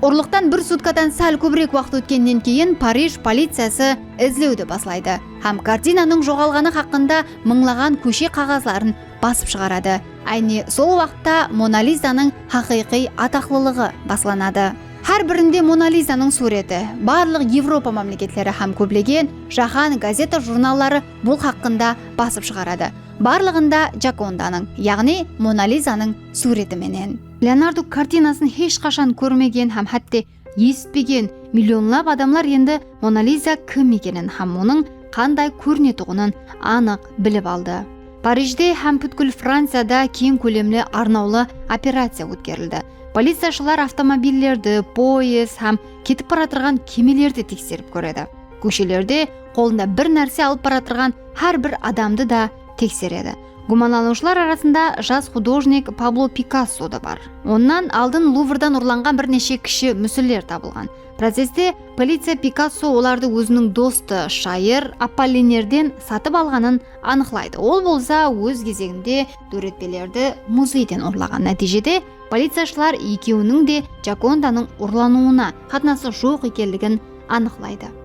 Урлуктан бир суткадан сәл көбүрөөк убакыт өткөндөн кийин Париж полициясы изилөөдү башлайды. Һәм картинаның жогалганы хакында мыңлаган көчө кагазларын басып чыгарады. Айны сол убакта Мона Лизаның хакыйкый атаклылыгы башланады. Һәр биринде Мона Лизаның сурети, барлык Европа мамлекеттери һәм көплөгөн жаһан газета журналлары бул хакында басып чыгарады. Барлыгында Джаконданың, ягни Мона Лизаның сурети менен. Леонардо картинасын эч качан көрмеген һәм хатта эстпеген миллионлап адамлар енді Мона Лиза ким экенин һәм мунун кандай көрүнөтүгүн анык билип алды. Парижде һәм бүткүл Францияда кең көлөмлүү арнаулы операция өткөрүлдү. Полициячылар автомобилlerди, поезд һәм кетип бара турган кемелерди текшерип көрөдү. Көчөлөрдө колунда бир нерсе алып бара турган һәр бир адамды да текшереді. Гуманлануучулар арасында жас художник Пабло Пикассо да бар. Ондан алдын Луврдан урланган бир нече киши мүсүлдөр табылган. Процессте полиция Пикассо оларды өзүнүн досту шайыр Аполлинерден сатып алганын аныклайды. Ол болса өз кезегинде дөретпелерди музейден урлаган. Натижеде полициячылар экөөнүн де Джаконданың урланууна катнашасы жок экенлигин аныклайды.